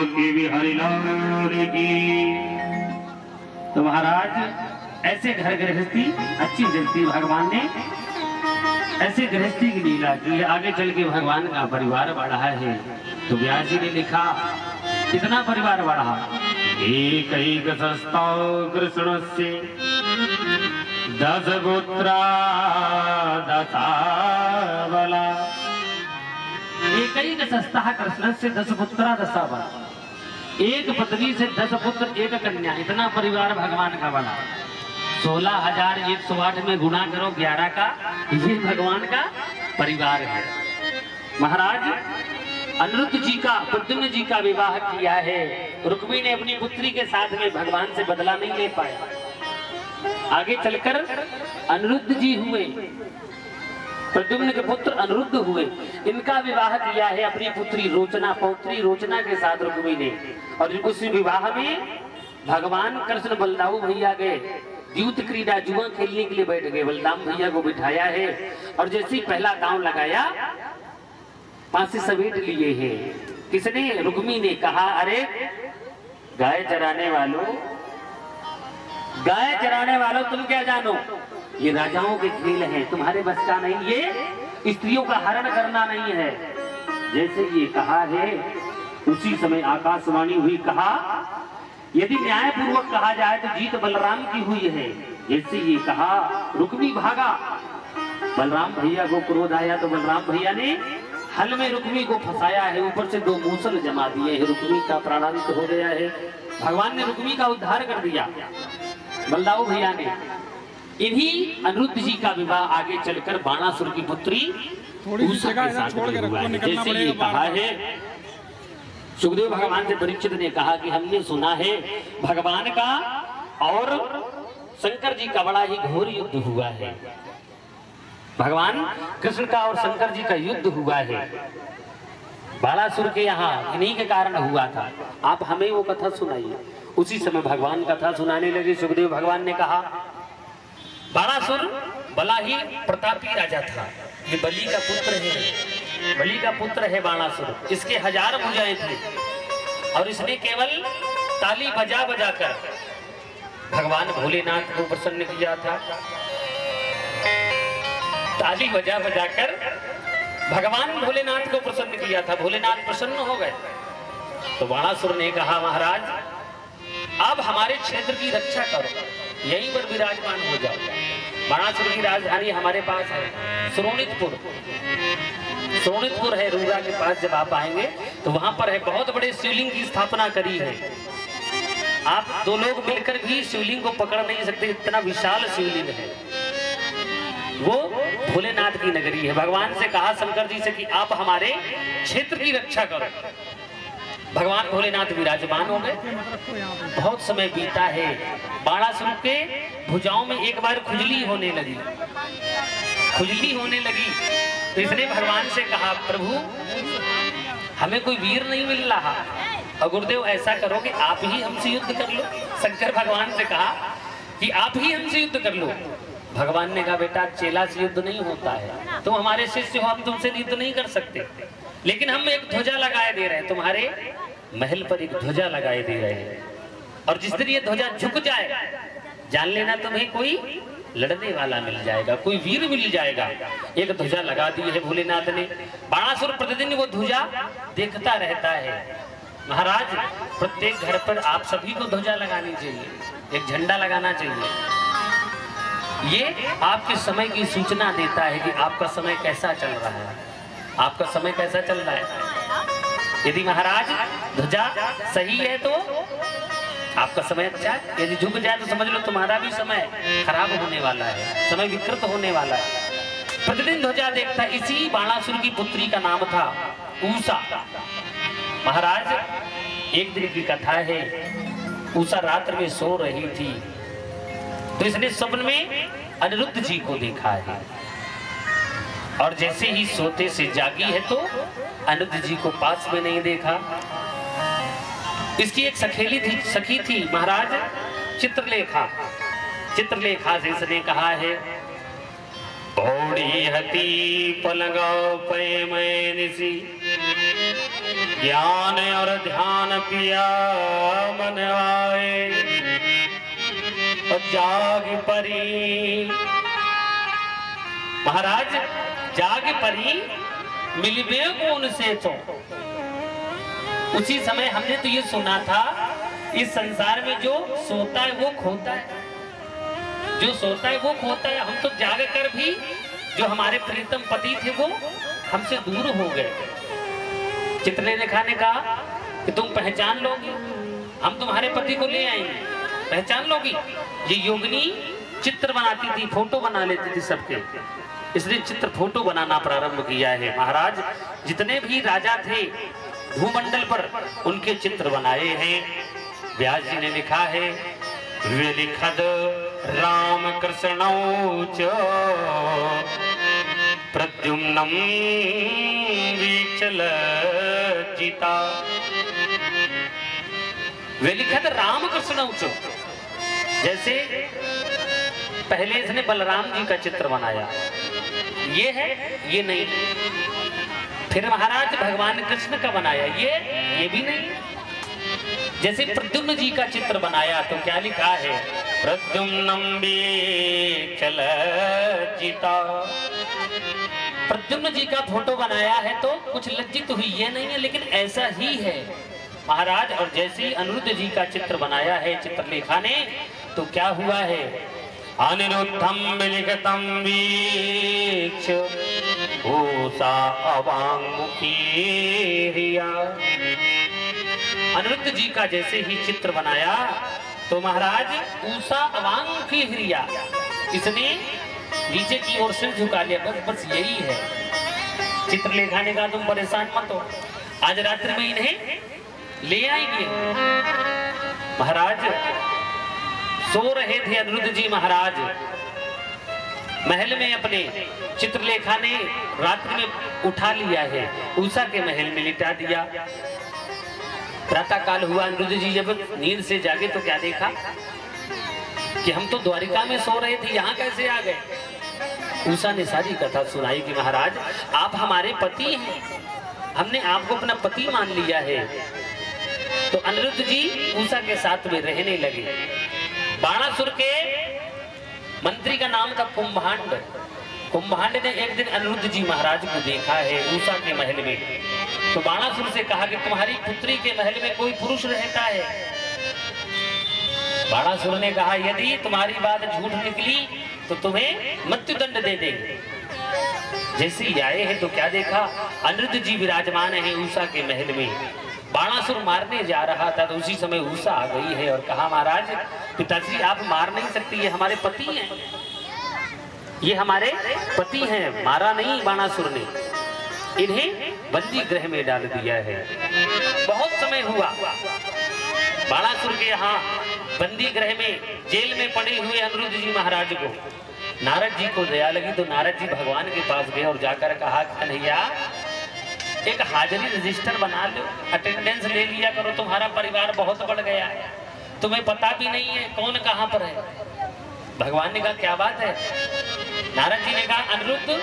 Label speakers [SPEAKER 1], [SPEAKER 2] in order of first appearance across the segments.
[SPEAKER 1] की बिहारी लाल की। तो महाराज ऐसे घर गृहस्थी अच्छी जलती भगवान ने ऐसे गृहस्थी की लीला की। आगे चल के भगवान का परिवार बढ़ा है। तो व्यास जी ने लिखा कितना परिवार बढ़ा। एक एक सस्ता कृष्ण से 10 गोत्रा 10 बला। एक एक सस्ता कृष्ण से 10 पुत्रा 10 बला। एक पत्नी से 10 पुत्र 1 कन्या। इतना परिवार भगवान का बना। 16,108 में गुणा करो 11 का। ये भगवान का परिवार है। महाराज अनिरुद्ध जी का प्रद्युम्न जी का विवाह किया है। रुक्मी ने अपनी पुत्री के साथ में भगवान से बदला नहीं ले पाया। आगे चलकर अनिरुद्ध जी हुए, प्रद्युम्न के पुत्र अनिरुद्ध हुए। इनका विवाह किया है अपनी पुत्री रोचना, पौत्री रोचना के साथ रुक्मी ने। और उस विवाह में भगवान कृष्ण बलदाऊ भैया गए द्यूत क्रीड़ा जुआ खेलने के लिए बैठ गए। बलदाम भैया को बिठाया है और जैसे ही पहला दांव लगाया 5 समेट लिए हैं। किसने? रुक्मी ने कहा अरे गाय चराने वालों तुम क्या जानो, ये राजाओं के खेल हैं, तुम्हारे बस का नहीं। ये स्त्रियों का हरण करना नहीं है। जैसे ये कहा है उसी समय आकाशवाणी हुई। कहा यदि न्यायपूर्वक कहा जाए तो जीत बलराम की हुई है। जैसे ये कहा रुक्मी भागा। बलराम भैया को क्रोध आया तो बलराम भैया ने हल में रुक्मी को फंसाया है। ऊपर से 2 मूसल जमा दिए हैं। रुक्मी का प्राणांत हो गया है। भगवान ने रुक्मी का उद्धार कर दिया बलदाऊ भैया ने। इन्हीं अनिरुद्ध जी का विवाह आगे चलकर बाणासुर की पुत्री उषा के साथ हुआ है। जैसे ये कहा है सुखदेव भगवान से परीक्षित ने कहा कि हमने सुना है भगवान का और शंकर जी का बड़ा ही घोर युद्ध हुआ है। भगवान कृष्ण का और शंकर जी का युद्ध हुआ है। बाणासुर के यहाँ इन्हीं के कारण हुआ था। आप हमें वो कथा सुनाइए। उसी समय भगवान कथा सुनाने लगे। सुखदेव भगवान ने कहा बाणासुर बड़ा ही प्रतापी राजा था। ये बलि का पुत्र है। बलि का पुत्र है बाणासुर। इसके 1000 भुजाएं थी और इसने केवल ताली बजा बजा कर भगवान भोलेनाथ को प्रसन्न किया था। ताली बजा बजा कर भगवान भोलेनाथ को प्रसन्न किया था। भोलेनाथ प्रसन्न हो गए। तो बाणासुर ने कहा महाराज अब हमारे क्षेत्र की रक्षा करो, यहीं पर विराजमान हो जाओ। बाणासुर की राजधानी हमारे पास है श्रोणितपुर। श्रोणितपुर है रूरा के पास। जब आप आएंगे तो वहां पर है बहुत बड़े शिवलिंग की स्थापना करी है। आप 2 लोग मिलकर भी शिवलिंग को पकड़ नहीं सकते, इतना विशाल शिवलिंग है। वो भोलेनाथ की नगरी है। भगवान से कहा शंकर जी से कि आप हमारे क्षेत्र की रक्षा करो। भगवान भोलेनाथ विराजमान हो गए। बहुत समय बीता है। बाणासुर के भुजाओं में एक बार खुजली होने लगी। तो इसने भगवान से कहा प्रभु हमें कोई वीर नहीं मिल रहा और गुरुदेव ऐसा करो कि आप ही हमसे युद्ध कर लो। शंकर भगवान से कहा कि आप ही हमसे युद्ध कर लो। भगवान ने कहा बेटा चेला से युद्ध नहीं होता है। तुम हमारे शिष्य हो, हम तुमसे युद्ध नहीं कर सकते। लेकिन हम एक ध्वजा लगाए दे रहे हैं। तुम्हारे महल पर एक ध्वजा लगाए दे रहे हैं और जिस दिन ये ध्वजा झुक जाए जान लेना तुम्हें कोई लड़ने वाला मिल जाएगा, कोई वीर मिल जाएगा। एक ध्वजा लगा दी है भोलेनाथ ने। बाणासुर प्रतिदिन वो ध्वजा देखता रहता है। महाराज प्रत्येक घर पर आप सभी को ध्वजा लगानी चाहिए, एक झंडा लगाना चाहिए। ये आपके समय की सूचना देता है कि आपका समय कैसा चल रहा है, आपका समय कैसा चल रहा है। यदि महाराज ध्वजा सही है तो आपका समय अच्छा है। यदि झुक जाए तो समझ लो तुम्हारा भी समय खराब होने वाला है, समय विकृत होने वाला है। प्रतिदिन ध्वजा देखता। इसी बाणासुर की पुत्री का नाम था उषा। महाराज एक दिन की कथा है। उषा रात्र में सो रही थी तो इसने स्वप्न में अनिरुद्ध जी को देखा है और जैसे ही सोते से जागी है तो अनिरुद्ध जी को पास में नहीं देखा। इसकी एक सखी थी महाराज चित्रलेखा। चित्रलेखा से इसने कहा है ओढ़ी हती पलंगाओ पे मैं निसी ज्ञान और ध्यान किया मन आए और जाग परी। महाराज जाग परी मिलबे कौन से तो। उसी समय हमने तो ये सुना था इस संसार में जो सोता है वो खोता है, जो सोता है वो खोता है। हम तो जाग कर भी जो हमारे प्रीतम पति थे वो हमसे दूर हो गए। चित्रलेखा ने कहा कि तुम पहचान लोगी, हम तुम्हारे पति को ले आएंगे, पहचान लोगी। ये योगिनी चित्र बनाती थी, फोटो बना लेती थी सबके, इसलिए चित्र फोटो बनाना प्रारंभ किया है। महाराज जितने भी राजा थे भूमंडल पर उनके चित्र बनाए हैं। व्यास जी ने लिखा है लिखद राम कृष्णौच प्रद्युम्नम विचल जीता। वे लिखद राम कृष्णौच, जैसे पहले इसने बलराम जी का चित्र बनाया, ये है ये नहीं। फिर महाराज भगवान कृष्ण का बनाया, ये भी नहीं। जैसे प्रद्युम्न जी का चित्र बनाया तो क्या लिखा है प्रद्युम्नम विचल जीता। प्रद्युम्न जी का फोटो बनाया है तो कुछ लज्जित हुई, ये नहीं है, लेकिन ऐसा ही है महाराज। और जैसे ही अनिरुद्ध जी का चित्र बनाया है चित्रलेखा ने तो क्या हुआ है अनिरुद्धम विलिखितम वीक्ष उषा अवांगमुखी हिया। अनिरुद्ध जी का जैसे ही चित्र बनाया तो महाराज उषा अवांगमुखी हिया, इसने नीचे की ओर सिर झुका लिया। बस यही है। चित्रलेखा ने कहा तुम परेशान मत हो, आज रात्रि में इन्हें ले आएंगे। महाराज सो रहे थे अनिरुद्ध जी महाराज महल में अपने। चित्रलेखा ने रात्रि में उठा लिया है, उषा के महल में लिटा दिया। प्रातः काल हुआ, अनिरुद्ध जी जब नींद से जागे तो क्या देखा कि हम तो द्वारिका में सो रहे थे, यहाँ कैसे आ गए। उषा ने सारी कथा सुनाई कि महाराज आप हमारे पति हैं, हमने आपको अपना पति मान लिया है। तो अनिरुद्ध जी उषा के साथ में रहने लगे। बाणासुर के मंत्री का नाम था कुंभांड। कुंभांड ने एक दिन अनिरुद्ध जी महाराज को देखा है उषा के महल में, तो बाणासुर से कहा कि तुम्हारी पुत्री के महल में कोई पुरुष रहता है। बाणासुर ने कहा यदि तुम्हारी बात झूठ निकली तो तुम्हें मृत्युदंड दे देंगे। जैसे ही आए हैं तो क्या देखा अनिरुद्ध जी विराजमान है उषा के महल में। बाणासुर मारने जा रहा था तो उसी समय उषा आ गई है और कहा महाराज पिताजी आप मार नहीं सकती, ये हमारे पति हैं, ये हमारे पति हैं, मारा नहीं बाणासुर ने, इन्हें बंदी गृह में डाल दिया है। बहुत समय हुआ बाणासुर के यहाँ बंदी गृह में जेल में पड़े हुए अनिरुद्ध जी महाराज को नारद जी को दया लगी तो नारद जी भगवान के पास गए और जाकर कहा कन्हैया एक हाजिरी रजिस्टर बना लो, अटेंडेंस ले लिया करो, तुम्हारा परिवार बहुत बढ़ गया है, तुम्हें पता भी नहीं है कौन कहाँ पर है। भगवान ने कहा क्या बात है। नारद जी ने कहा अनिरुद्ध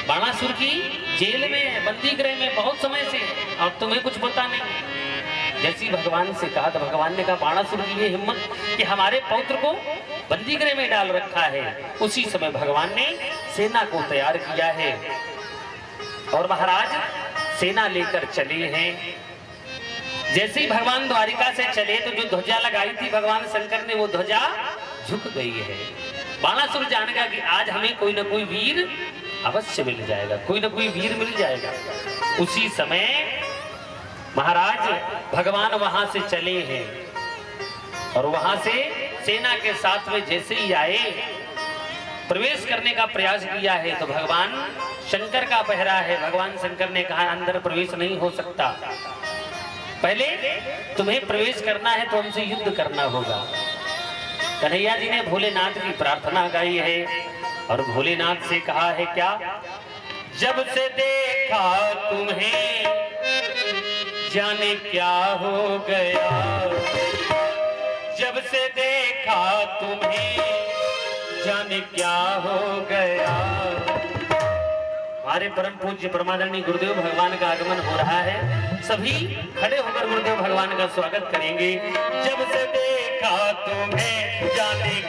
[SPEAKER 1] बाणासुर की जेल में है, बंदी गृह में बहुत समय से, और तुम्हें कुछ पता नहीं। जैसी भगवान से कहा तो भगवान ने कहा बाणासुर की ये हिम्मत कि हमारे पौत्र को बंदी गृह में डाल रखा है। उसी समय भगवान ने सेना को तैयार किया है और महाराज सेना लेकर चले हैं। जैसे ही भगवान द्वारिका से चले तो जो ध्वजा लगाई थी भगवान शंकर ने वो ध्वजा झुक गई है। बाणासुर जान गया कि आज हमें कोई ना कोई वीर अवश्य मिल जाएगा, कोई ना कोई वीर मिल जाएगा। उसी समय महाराज भगवान वहां से चले हैं और वहां से सेना के साथ में जैसे ही आए प्रवेश करने का प्रयास किया है तो भगवान शंकर का पहरा है। भगवान शंकर ने कहा अंदर प्रवेश नहीं हो सकता, पहले तुम्हें प्रवेश करना है तो हमसे युद्ध करना होगा। कन्हैया जी ने भोलेनाथ की प्रार्थना गाई है और भोलेनाथ से कहा है क्या, जब से देखा तुम्हें जाने क्या हो गया, जब से देखा तुम्हें जाने क्या हो गया। हमारे परम पूज्य परमादरणीय गुरुदेव भगवान का आगमन हो रहा है। सभी खड़े होकर गुरुदेव भगवान का स्वागत करेंगे। जब से देखा तुम्हें जाने